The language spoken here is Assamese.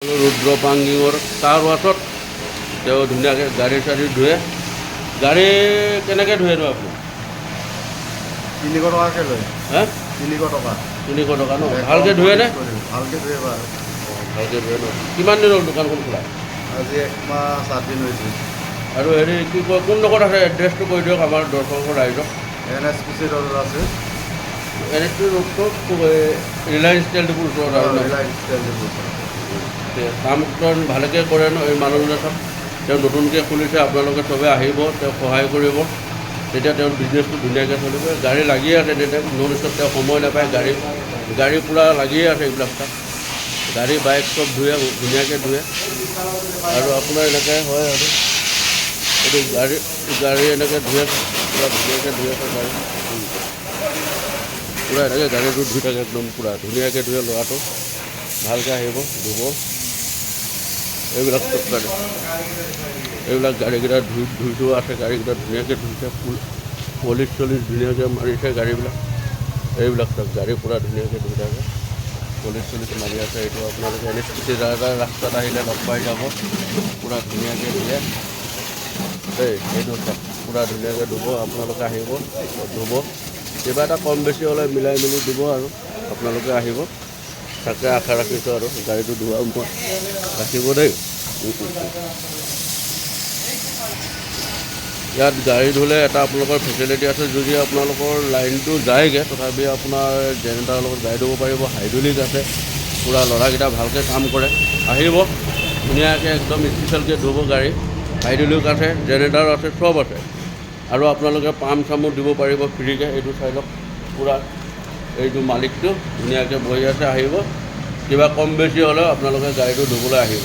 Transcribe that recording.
ৰুদ্ৰ পাংগিঙৰ কাৰ ৱাছত তেওঁ ধুনীয়াকৈ গাড়ী চাড়ী ধুৱে। গাড়ী কেনেকৈ ধুৱেনো আপুনি? 300 টকাকৈ লয়। হা 300 টকা। 300 টকা ন? ভালকৈ ধুৱেনে? ভালকৈ ধুৱে বাৰু। ভালকৈ ধুৱে ন? কিমান দিন হ'ল দোকানখন খোলা? আজি 1 মাহ 7 দিন হৈছে। আৰু হেৰি কি কয়, কোনডোখৰত আছে এড্ৰেছটো কৈ দিয়ক আমাৰ দৰ্শকৰ ৰাইজক। NSPC ৰোড আছে। NSPC ৰোডটো ৰিলায়েন্স তেল ডিপুৰ ওচৰত আৰু ন? ৰিলায়েন্স তেল ডিপুৰ ওচৰত। কাম ভালকৈ কৰে ন এই মানুহজনে? চব তেওঁ নতুনকৈ খুলিছে, আপোনালোকে চবে আহিব, তেওঁক সহায় কৰিব, তেতিয়া তেওঁৰ বিজনেছটো ধুনীয়াকৈ চলিব। গাড়ী লাগিয়ে আছে তেতিয়া নন ষ্টপ, তেওঁ সময় নাপায়। গাড়ী পূৰা লাগিয়ে আছে এইবিলাক তাত। গাড়ী বাইক চব ধুৱে, ধুনীয়াকৈ ধুৱে। আৰু আপোনাৰ এনেকৈ হয় আৰু এইটো গাড়ী এনেকৈ ধুৱে, পূৰা ধুনীয়াকৈ ধুৱে গাড়ী, পূৰা এনেকৈ গাড়ীটো ধুই থাকে একদম পূৰা ধুনীয়াকৈ ধুৱে। ল'ৰাটো ভালকৈ আহিব, ধুব। এইবিলাক চব গাড়ী, এইবিলাক গাড়ীকেইটা ধুই থোৱা আছে। গাড়ীকেইটা ধুনীয়াকৈ ধুইছে, পলিচ চলিচ ধুনীয়াকৈ মাৰিছে গাড়ীবিলাক। এইবিলাক চব গাড়ী পূৰা ধুনীয়াকৈ ধুই থাকে, পলিচ চলিচ মাৰি আছে। এইটো আপোনালোকে NSPC ৰাস্তাত আহিলে লগ পাই যাব। পূৰা ধুনীয়াকৈ ধুৱে দেই। এইটো চব পূৰা ধুনীয়াকৈ ধুব, আপোনালোকে আহিব, ধুব। কিবা এটা কম বেছি হ'লে মিলাই মেলি দিব আৰু আপোনালোকে আহিব, তাকে আশা ৰাখিছোঁ। আৰু গাড়ীটো ধোৱা মই ৰাখিব দেই। ইয়াত গাড়ী ধুলে এটা আপোনালোকৰ ফেচিলিটি আছে, যদি আপোনালোকৰ লাইনটো যায়গৈ তথাপি আপোনাৰ জেনেৰেটাৰৰ লগত গাড়ী ধুব পাৰিব। হাইড্ৰলিক আছে, পূৰা ল'ৰাকেইটা ভালকৈ কাম কৰে। আহিব ধুনীয়াকৈ একদম স্পেচিয়েলকৈ ধুব গাড়ী। হাইড্ৰলিক আছে, জেনেৰেটাৰ আছে, চব আছে। আৰু আপোনালোকে পাম্প চামো দিব পাৰিব ফ্ৰীকৈ। এইটো চাইডত পূৰা এইটো মালিকটো ধুনীয়াকৈ বহি আছে। আহিব, কিবা কম বেছি হ'লেও আপোনালোকে গাড়ীটো ধুবলৈ আহিব।